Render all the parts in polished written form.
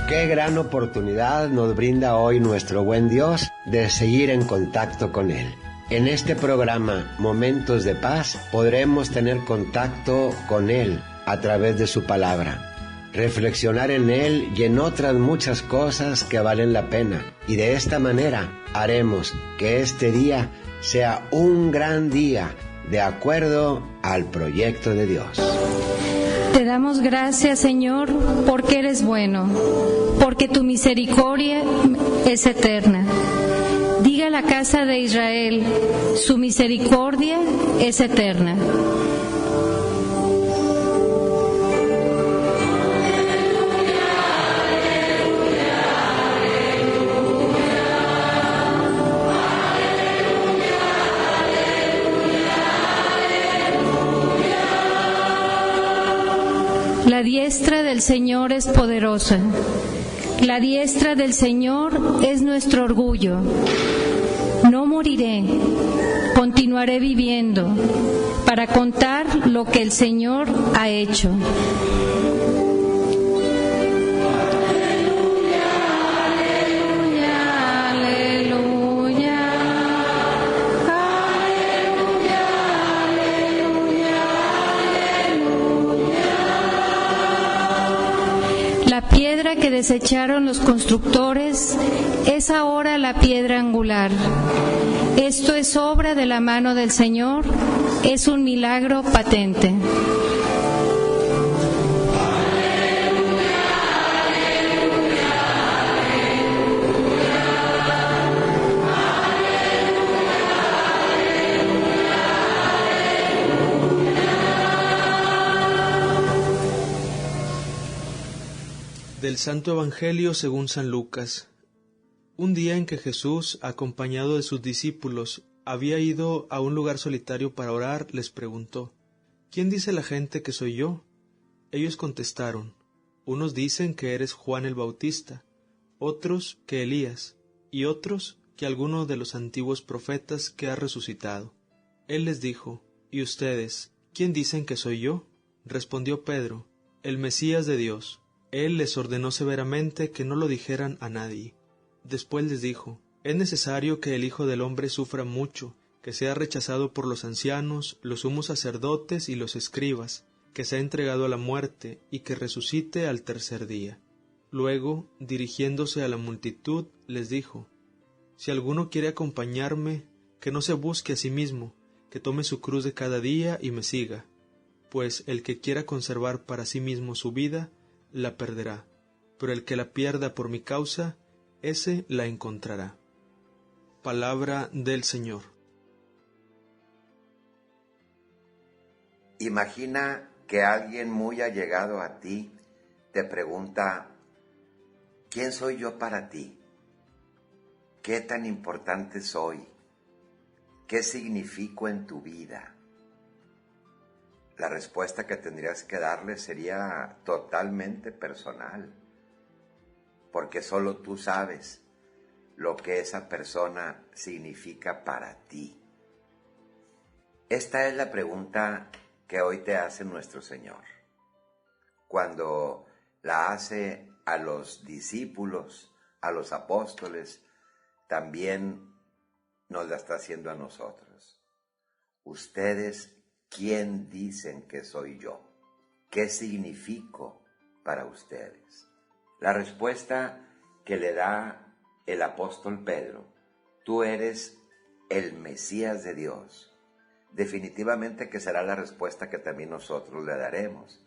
Qué gran oportunidad nos brinda hoy nuestro buen Dios de seguir en contacto con Él. En este programa, Momentos de Paz, podremos tener contacto con Él a través de su palabra, reflexionar en Él y en otras muchas cosas que valen la pena. Y de esta manera haremos que este día sea un gran día de acuerdo al proyecto de Dios. Te damos gracias, Señor, porque eres bueno, porque tu misericordia es eterna. Diga la casa de Israel, su misericordia es eterna. La diestra del Señor es poderosa. La diestra del Señor es nuestro orgullo. No moriré, continuaré viviendo para contar lo que el Señor ha hecho. La piedra que desecharon los constructores es ahora la piedra angular. Esto es obra de la mano del Señor, es un milagro patente. Del Santo Evangelio según San Lucas. Un día en que Jesús, acompañado de sus discípulos, había ido a un lugar solitario para orar, les preguntó: ¿Quién dice la gente que soy yo? Ellos contestaron: unos dicen que eres Juan el Bautista, otros que Elías, y otros que alguno de los antiguos profetas que ha resucitado. Él les dijo: ¿Y ustedes, quién dicen que soy yo? Respondió Pedro: el Mesías de Dios. Él les ordenó severamente que no lo dijeran a nadie. Después les dijo: es necesario que el Hijo del Hombre sufra mucho, que sea rechazado por los ancianos, los sumos sacerdotes y los escribas, que sea entregado a la muerte y que resucite al tercer día. Luego, dirigiéndose a la multitud, les dijo: si alguno quiere acompañarme, que no se busque a sí mismo, que tome su cruz de cada día y me siga, pues el que quiera conservar para sí mismo su vida, la perderá, pero el que la pierda por mi causa, ese la encontrará. Palabra del Señor. Imagina que alguien muy allegado a ti te pregunta: ¿quién soy yo para ti? ¿Qué tan importante soy? ¿Qué significo en tu vida? La respuesta que tendrías que darle sería totalmente personal, porque solo tú sabes lo que esa persona significa para ti. Esta es la pregunta que hoy te hace nuestro Señor. Cuando la hace a los discípulos, a los apóstoles, también nos la está haciendo a nosotros. Ustedes, ¿quién dicen que soy yo? ¿Qué significo para ustedes? La respuesta que le da el apóstol Pedro: tú eres el Mesías de Dios. Definitivamente que será la respuesta que también nosotros le daremos.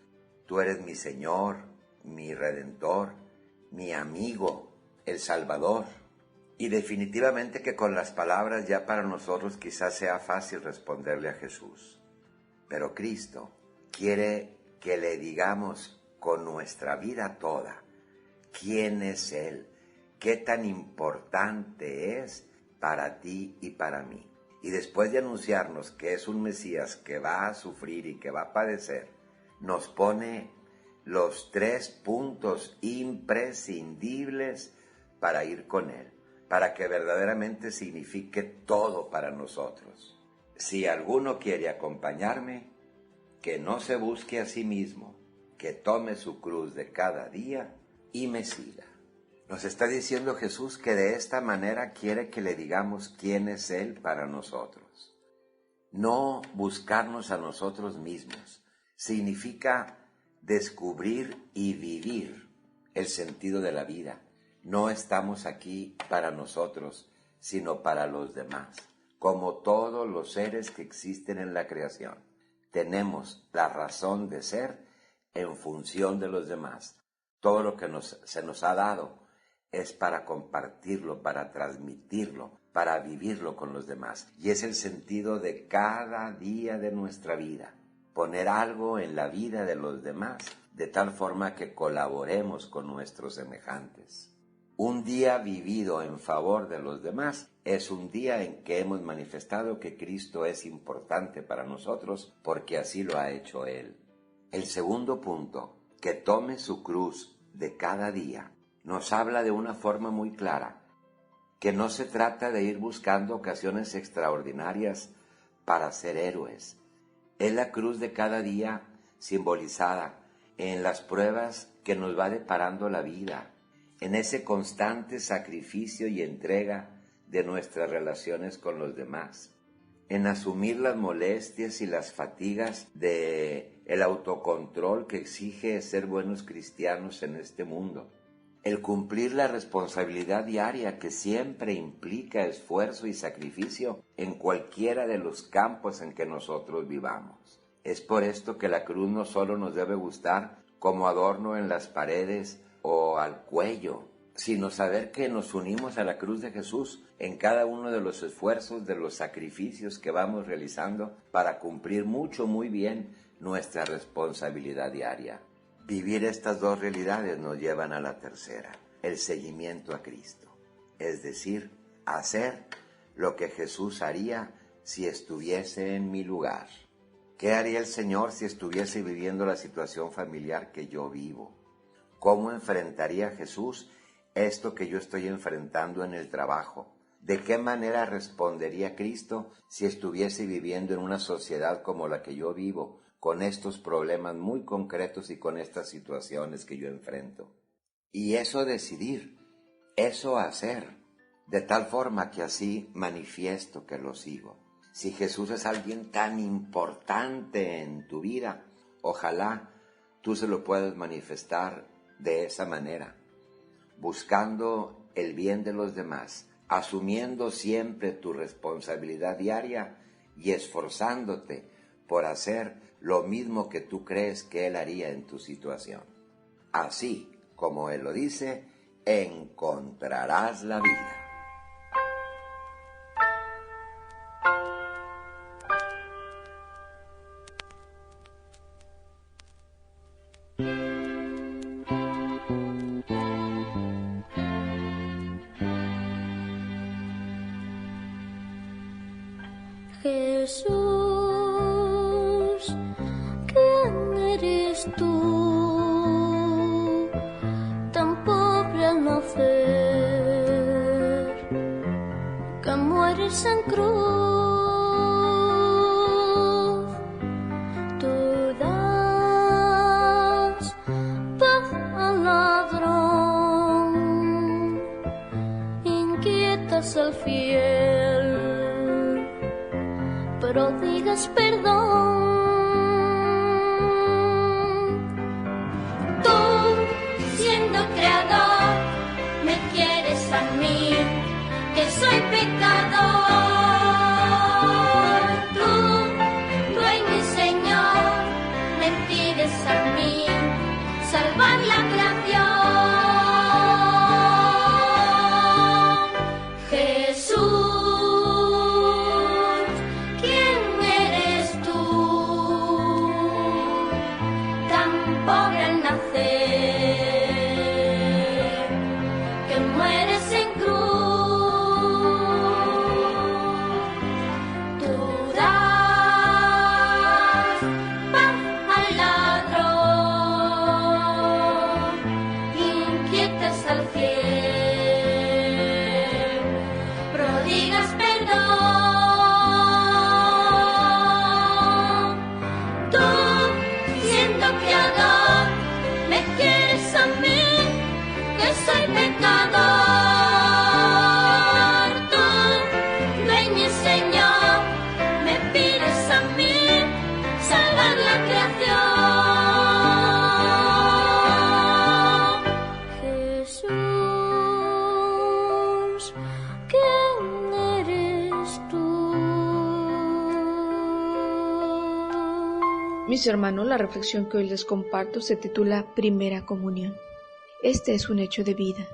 Tú eres mi Señor, mi Redentor, mi amigo, el Salvador. Y definitivamente que con las palabras ya para nosotros quizás sea fácil responderle a Jesús. Pero Cristo quiere que le digamos con nuestra vida toda quién es Él, qué tan importante es para ti y para mí. Y después de anunciarnos que es un Mesías que va a sufrir y que va a padecer, nos pone los 3 puntos imprescindibles para ir con Él, para que verdaderamente signifique todo para nosotros. Si alguno quiere acompañarme, que no se busque a sí mismo, que tome su cruz de cada día y me siga. Nos está diciendo Jesús que de esta manera quiere que le digamos quién es Él para nosotros. No buscarnos a nosotros mismos. Significa descubrir y vivir el sentido de la vida. No estamos aquí para nosotros, sino para los demás. Como todos los seres que existen en la creación, tenemos la razón de ser en función de los demás. Todo lo que se nos ha dado es para compartirlo, para transmitirlo, para vivirlo con los demás. Y es el sentido de cada día de nuestra vida. Poner algo en la vida de los demás, de tal forma que colaboremos con nuestros semejantes. Un día vivido en favor de los demás es un día en que hemos manifestado que Cristo es importante para nosotros porque así lo ha hecho Él. El segundo punto, que tome su cruz de cada día, nos habla de una forma muy clara, que no se trata de ir buscando ocasiones extraordinarias para ser héroes. Es la cruz de cada día simbolizada en las pruebas que nos va deparando la vida, en ese constante sacrificio y entrega de nuestras relaciones con los demás, en asumir las molestias y las fatigas de el autocontrol que exige ser buenos cristianos en este mundo, el cumplir la responsabilidad diaria que siempre implica esfuerzo y sacrificio en cualquiera de los campos en que nosotros vivamos. Es por esto que la cruz no solo nos debe gustar como adorno en las paredes o al cuello, sino saber que nos unimos a la cruz de Jesús en cada uno de los esfuerzos, de los sacrificios que vamos realizando para cumplir muy bien nuestra responsabilidad diaria. Vivir estas dos realidades nos llevan a la tercera, el seguimiento a Cristo, es decir, hacer lo que Jesús haría si estuviese en mi lugar. ¿Qué haría el Señor si estuviese viviendo la situación familiar que yo vivo? ¿Cómo enfrentaría Jesús esto que yo estoy enfrentando en el trabajo? ¿De qué manera respondería Cristo si estuviese viviendo en una sociedad como la que yo vivo, con estos problemas muy concretos y con estas situaciones que yo enfrento? Y eso decidir, eso hacer, de tal forma que así manifiesto que lo sigo. Si Jesús es alguien tan importante en tu vida, ojalá tú se lo puedas manifestar de esa manera, buscando el bien de los demás, asumiendo siempre tu responsabilidad diaria y esforzándote por hacer lo mismo que tú crees que Él haría en tu situación. Así, como Él lo dice, encontrarás la vida. Jesús, ¿quién eres tú? Tan pobre al nacer, que mueres en cruz. Tú das paz al ladrón, inquietas al fiel, pero digas perdón. Tú, siendo creador, me quieres a mí, que soy pecador. Tú, rey mi Señor, me pides a mí salvar la creación. Jesús, Mis hermanos, la reflexión que hoy les comparto se titula Primera Comunión. Este es un hecho de vida.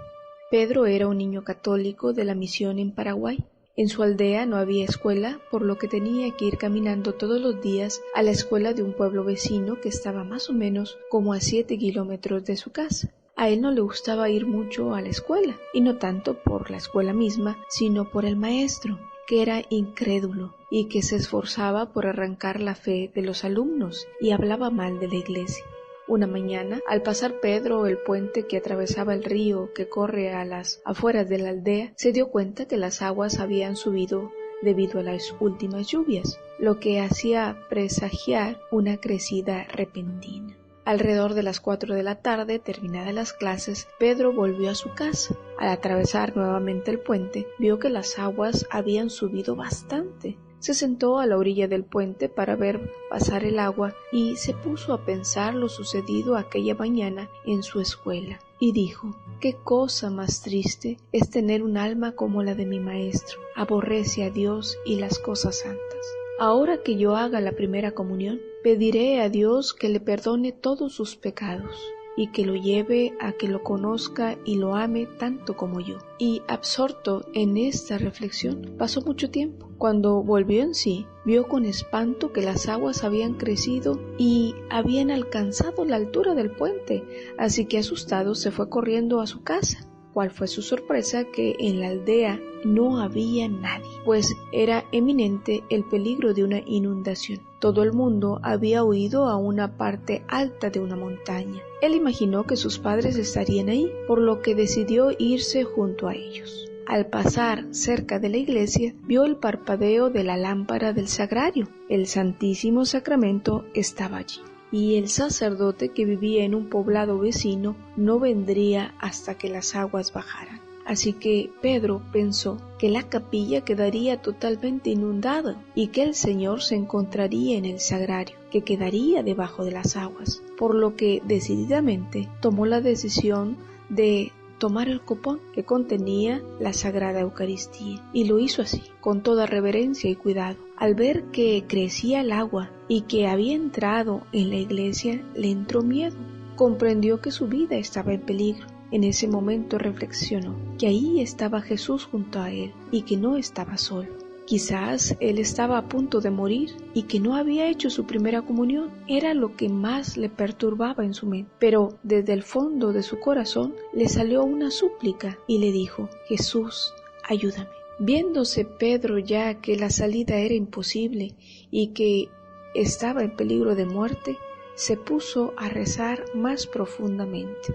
Pedro era un niño católico de la misión en Paraguay. En su aldea no había escuela, por lo que tenía que ir caminando todos los días a la escuela de un pueblo vecino que estaba más o menos como a 7 kilómetros de su casa. A él no le gustaba ir mucho a la escuela, y no tanto por la escuela misma, sino por el maestro, que era incrédulo y que se esforzaba por arrancar la fe de los alumnos y hablaba mal de la iglesia. Una mañana, al pasar Pedro el puente que atravesaba el río que corre a las afueras de la aldea, se dio cuenta que las aguas habían subido debido a las últimas lluvias, lo que hacía presagiar una crecida repentina. Alrededor de las 4 de la tarde, terminadas las clases, Pedro volvió a su casa. Al atravesar nuevamente el puente, vio que las aguas habían subido bastante. Se sentó a la orilla del puente para ver pasar el agua y se puso a pensar lo sucedido aquella mañana en su escuela. Y dijo: «Qué cosa más triste es tener un alma como la de mi maestro. Aborrece a Dios y las cosas santas. Ahora que yo haga la primera comunión, pediré a Dios que le perdone todos sus pecados y que lo lleve a que lo conozca y lo ame tanto como yo». Y absorto en esta reflexión, pasó mucho tiempo. Cuando volvió en sí, vio con espanto que las aguas habían crecido y habían alcanzado la altura del puente, así que asustado se fue corriendo a su casa. ¿Cuál fue su sorpresa? Que en la aldea no había nadie, pues era eminente el peligro de una inundación. Todo el mundo había huido a una parte alta de una montaña. Él imaginó que sus padres estarían ahí, por lo que decidió irse junto a ellos. Al pasar cerca de la iglesia, vio el parpadeo de la lámpara del sagrario. El Santísimo Sacramento estaba allí, y el sacerdote, que vivía en un poblado vecino, no vendría hasta que las aguas bajaran. Así que Pedro pensó que la capilla quedaría totalmente inundada y que el Señor se encontraría en el sagrario, que quedaría debajo de las aguas, por lo que decididamente tomó la decisión de tomar el copón que contenía la Sagrada Eucaristía, y lo hizo así, con toda reverencia y cuidado. Al ver que crecía el agua y que había entrado en la iglesia, le entró miedo. Comprendió que su vida estaba en peligro. En ese momento reflexionó que ahí estaba Jesús junto a él y que no estaba solo. Quizás él estaba a punto de morir y que no había hecho su primera comunión. Era lo que más le perturbaba en su mente. Pero desde el fondo de su corazón le salió una súplica y le dijo: «Jesús, ayúdame». Viéndose Pedro ya que la salida era imposible y que estaba en peligro de muerte, se puso a rezar más profundamente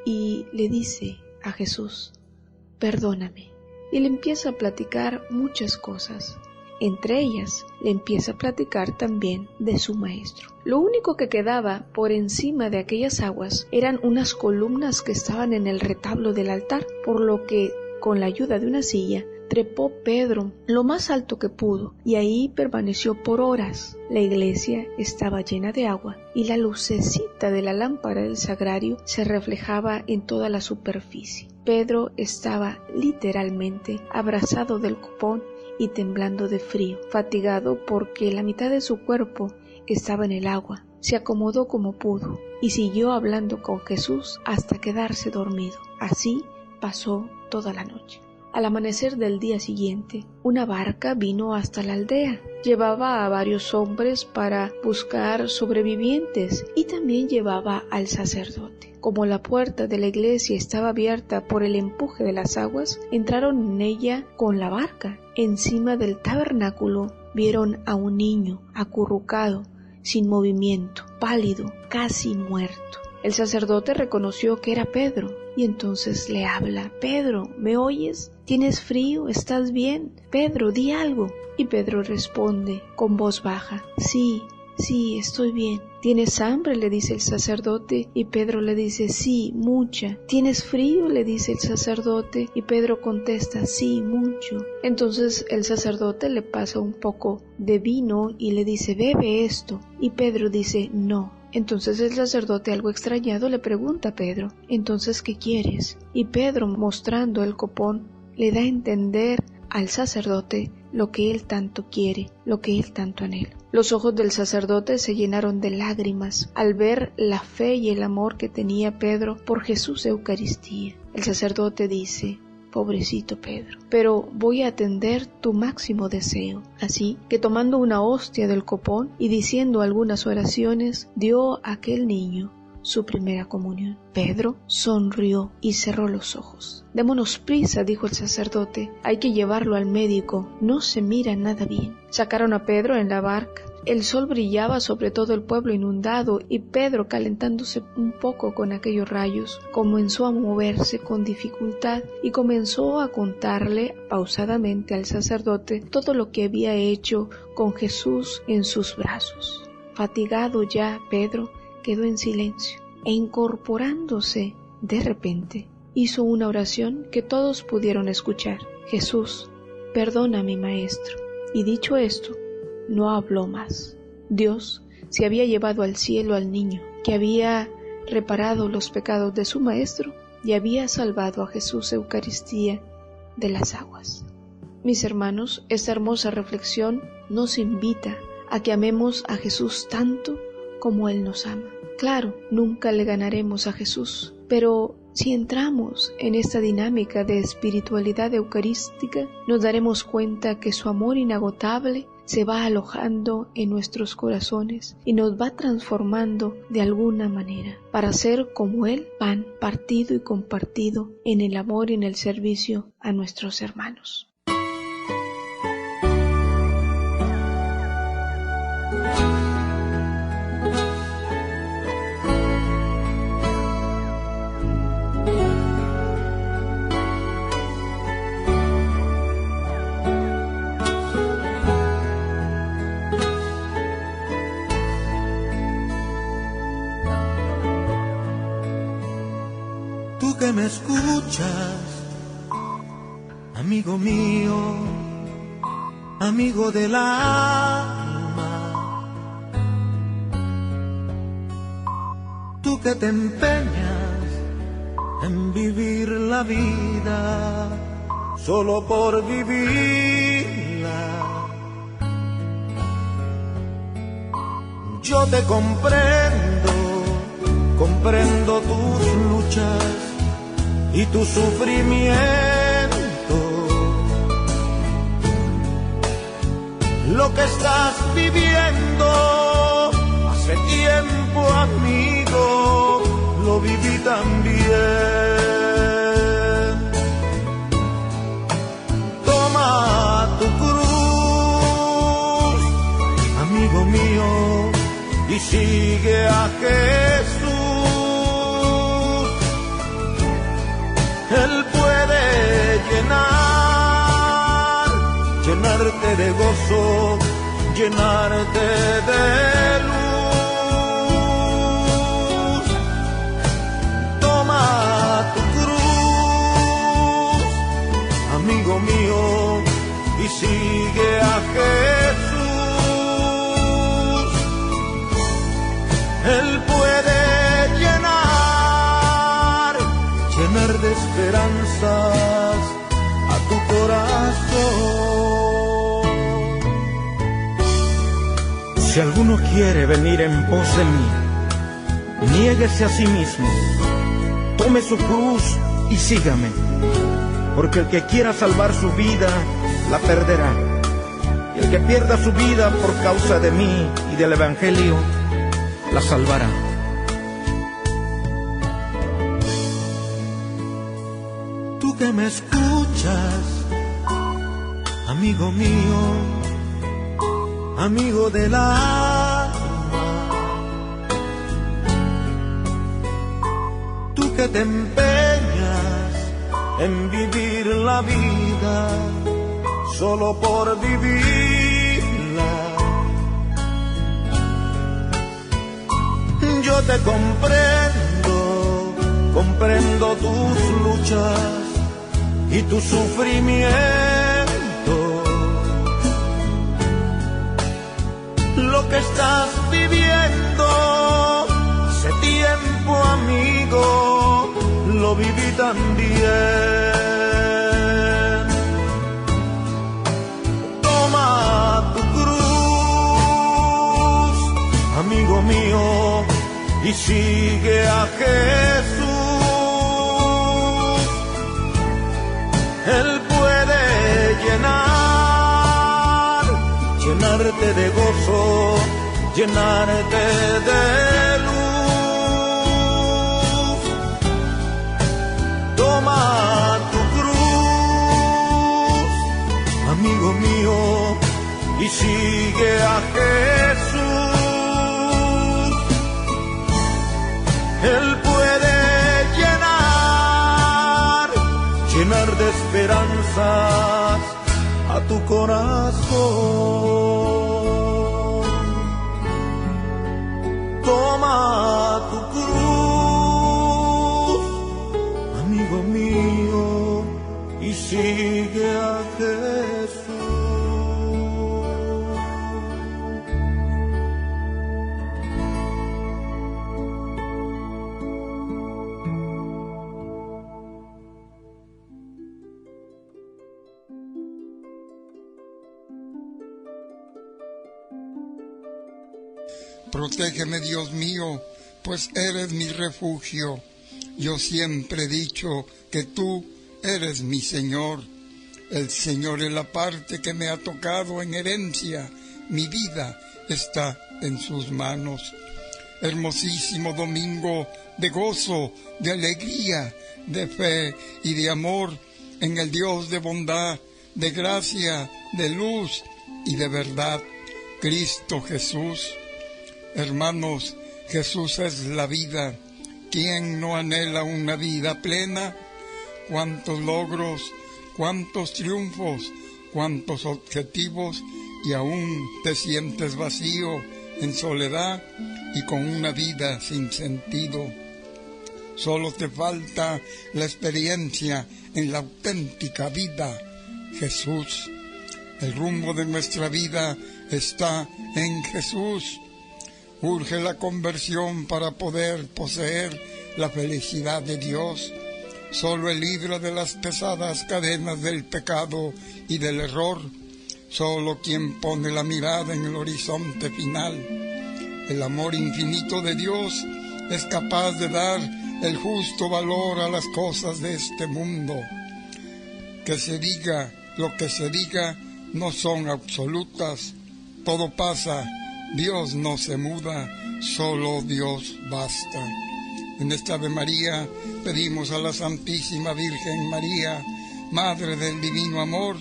y le dice a Jesús: «Perdóname». Y le empieza a platicar muchas cosas. Entre ellas, le empieza a platicar también de su maestro. Lo único que quedaba por encima de aquellas aguas eran unas columnas que estaban en el retablo del altar, por lo que, con la ayuda de una silla, trepó Pedro lo más alto que pudo y ahí permaneció por horas. La iglesia estaba llena de agua y la lucecita de la lámpara del sagrario se reflejaba en toda la superficie. Pedro estaba literalmente abrazado del copón y temblando de frío, fatigado porque la mitad de su cuerpo estaba en el agua. Se acomodó como pudo y siguió hablando con Jesús hasta quedarse dormido. Así pasó toda la noche. Al amanecer del día siguiente, una barca vino hasta la aldea. Llevaba a varios hombres para buscar sobrevivientes y también llevaba al sacerdote. Como la puerta de la iglesia estaba abierta por el empuje de las aguas, entraron en ella con la barca. Encima del tabernáculo vieron a un niño acurrucado, sin movimiento, pálido, casi muerto. El sacerdote reconoció que era Pedro y entonces le habla: «Pedro, ¿me oyes? ¿Tienes frío? ¿Estás bien? Pedro, di algo». Y Pedro responde con voz baja: Sí, estoy bien». «¿Tienes hambre?», le dice el sacerdote, y Pedro le dice: «Sí, mucha». «¿Tienes frío?», le dice el sacerdote, y Pedro contesta: «Sí, mucho». Entonces el sacerdote le pasa un poco de vino y le dice: «Bebe esto». Y Pedro dice: «No». Entonces el sacerdote, algo extrañado, le pregunta a Pedro: «¿Entonces qué quieres?». Y Pedro, mostrando el copón, le da a entender al sacerdote lo que él tanto quiere, lo que él tanto anhela. Los ojos del sacerdote se llenaron de lágrimas al ver la fe y el amor que tenía Pedro por Jesús Eucaristía. El sacerdote dice: pobrecito Pedro, pero voy a atender tu máximo deseo. Así que tomando una hostia del copón y diciendo algunas oraciones, dio a aquel niño su primera comunión. Pedro sonrió y cerró los ojos. Démonos prisa, dijo el sacerdote, hay que llevarlo al médico, no se mira nada bien. Sacaron a Pedro en la barca. El sol brillaba sobre todo el pueblo inundado y Pedro, calentándose un poco con aquellos rayos, comenzó a moverse con dificultad y comenzó a contarle pausadamente al sacerdote todo lo que había hecho con Jesús en sus brazos. Fatigado ya, Pedro quedó en silencio e incorporándose de repente hizo una oración que todos pudieron escuchar: Jesús, perdona a mi maestro. Y dicho esto, no habló más. Dios se había llevado al cielo al niño, que había reparado los pecados de su maestro y había salvado a Jesús Eucaristía de las aguas. Mis hermanos, esta hermosa reflexión nos invita a que amemos a Jesús tanto como Él nos ama. Claro, nunca le ganaremos a Jesús, pero si entramos en esta dinámica de espiritualidad eucarística, nos daremos cuenta que su amor inagotable se va alojando en nuestros corazones y nos va transformando de alguna manera para ser como Él, pan partido y compartido en el amor y en el servicio a nuestros hermanos. Que me escuchas, amigo mío, amigo del alma, tú que te empeñas en vivir la vida solo por vivirla, yo te comprendo tus luchas y tu sufrimiento. Lo que estás viviendo hace tiempo, amigo, lo viví también. Toma tu cruz, amigo mío, y sigue a Jesús. Él puede llenarte de gozo, llenarte de luz. Toma tu cruz, amigo mío, y sigue a Jesús. Él puede llenar de esperanzas a tu corazón. Si alguno quiere venir en pos de mí, niéguese a sí mismo, tome su cruz y sígame, porque el que quiera salvar su vida, la perderá, y el que pierda su vida por causa de mí y del Evangelio, la salvará. Que me escuchas, amigo mío, amigo del alma, tú que te empeñas en vivir la vida solo por vivirla, yo te comprendo tus luchas y tu sufrimiento. Lo que estás viviendo hace tiempo, amigo, lo viví también. y sigue a Jesús. Él puede llenarte de gozo, llenarte de luz. Toma tu cruz, amigo mío, y sigue a Jesús. Él puede llenar de esperanzas a tu corazón. Toma tu cruz, amigo mío, y sigue a Jesús. Protégeme, Dios mío, pues eres mi refugio. Yo siempre he dicho que tú eres mi Señor. El Señor es la parte que me ha tocado en herencia. Mi vida está en sus manos. Hermosísimo domingo de gozo, de alegría, de fe y de amor en el Dios de bondad, de gracia, de luz y de verdad, Cristo Jesús. Hermanos, Jesús es la vida. ¿Quién no anhela una vida plena? Cuántos logros, cuántos triunfos, cuántos objetivos, y aún te sientes vacío, en soledad y con una vida sin sentido. Solo te falta la experiencia en la auténtica vida, Jesús. El rumbo de nuestra vida está en Jesús. Urge la conversión para poder poseer la felicidad de Dios. Solo Él libra de las pesadas cadenas del pecado y del error. Solo quien pone la mirada en el horizonte final. El amor infinito de Dios es capaz de dar el justo valor a las cosas de este mundo. Que se diga lo que se diga, no son absolutas. Todo pasa. Dios no se muda, solo Dios basta. En esta Ave María pedimos a la Santísima Virgen María, Madre del Divino Amor,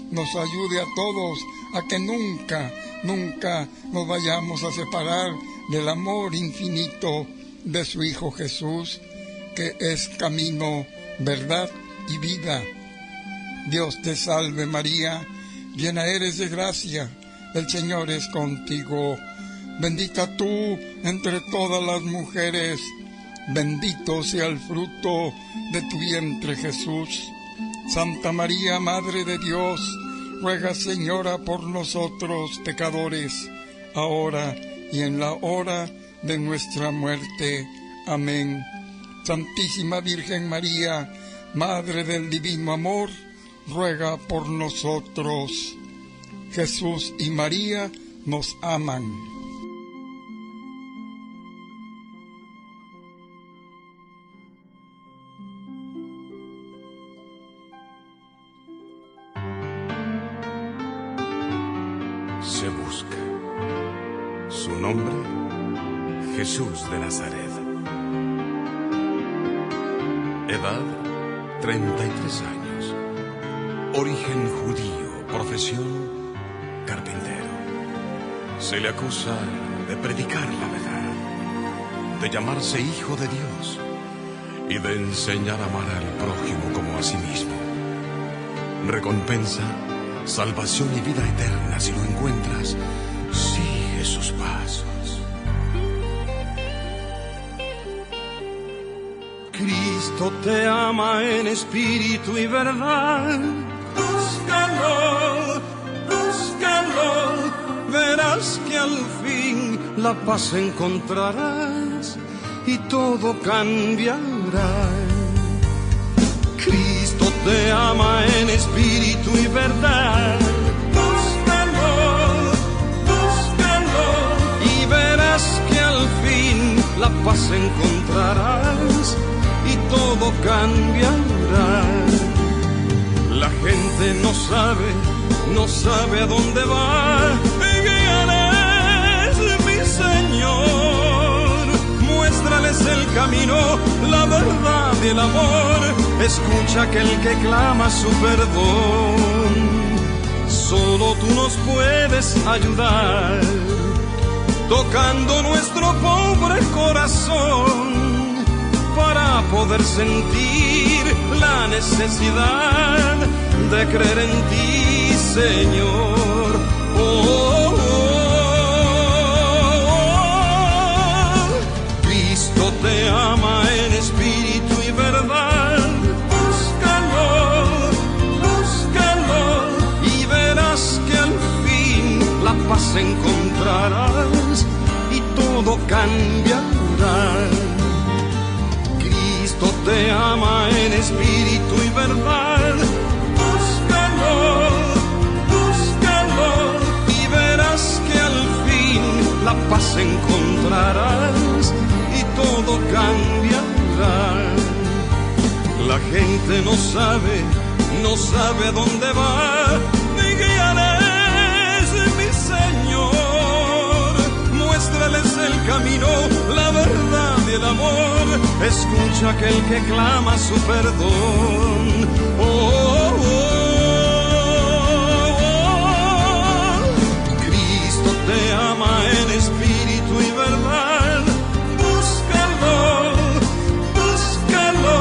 nos ayude a todos a que nunca nos vayamos a separar del amor infinito de su Hijo Jesús, que es camino, verdad y vida. Dios te salve María, llena eres de gracia, el Señor es contigo. Bendita tú entre todas las mujeres, bendito sea el fruto de tu vientre Jesús. Santa María, Madre de Dios, ruega Señora por nosotros pecadores, ahora y en la hora de nuestra muerte. Amén. Santísima Virgen María, Madre del Divino Amor, ruega por nosotros. Jesús y María nos aman. Se busca. Su nombre, Jesús de Nazaret. Edad, 33 años. Origen judío, profesión carpintero. Se le acusa de predicar la verdad, de llamarse hijo de Dios y de enseñar a amar al prójimo como a sí mismo. Recompensa, salvación y vida eterna si lo encuentras. Sigue sus pasos. Cristo te ama en espíritu y verdad. Búscalo, búscalo, verás que al fin la paz encontrarás y todo cambiará. Cristo te ama en espíritu y verdad. Búscalo, búscalo y verás que al fin la paz encontrarás y todo cambiará. La gente no sabe a dónde va. Guíales, mi Señor, muéstrales el camino, la verdad y el amor. Escucha aquel que clama su perdón. Solo tú nos puedes ayudar, tocando nuestro pobre corazón, para poder sentir la necesidad de creer en ti, Señor. Oh, oh, oh. Cristo te ama en espíritu y verdad. Búscalo y verás que al fin la paz encontrarás y todo cambiará. Cristo te ama en espíritu y verdad. Búscalo y verás que al fin la paz encontrarás y todo cambiará. La gente no sabe a dónde va. Me guiarás, mi Señor, muéstrales el camino, la verdad y el amor. Escucha aquel que clama su perdón. Oh, oh, oh. Cristo te ama en espíritu y verdad. Búscalo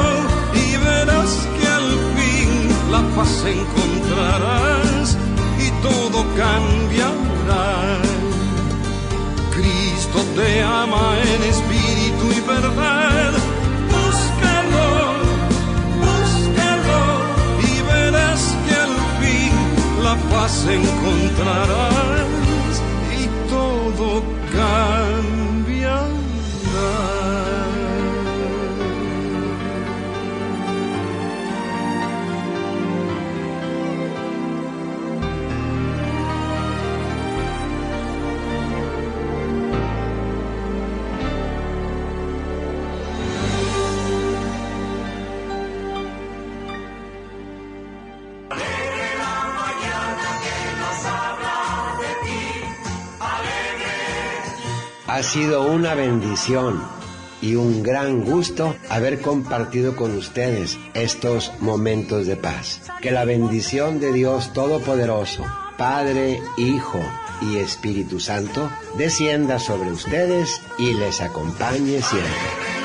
y verás que al fin la paz encontrarás y todo cambiará. Cristo te ama en espíritu y verdad. Búscalo y verás que al fin la paz encontrarás y todo cambiará. Ha sido una bendición y un gran gusto haber compartido con ustedes estos momentos de paz. Que la bendición de Dios Todopoderoso, Padre, Hijo y Espíritu Santo, descienda sobre ustedes y les acompañe siempre.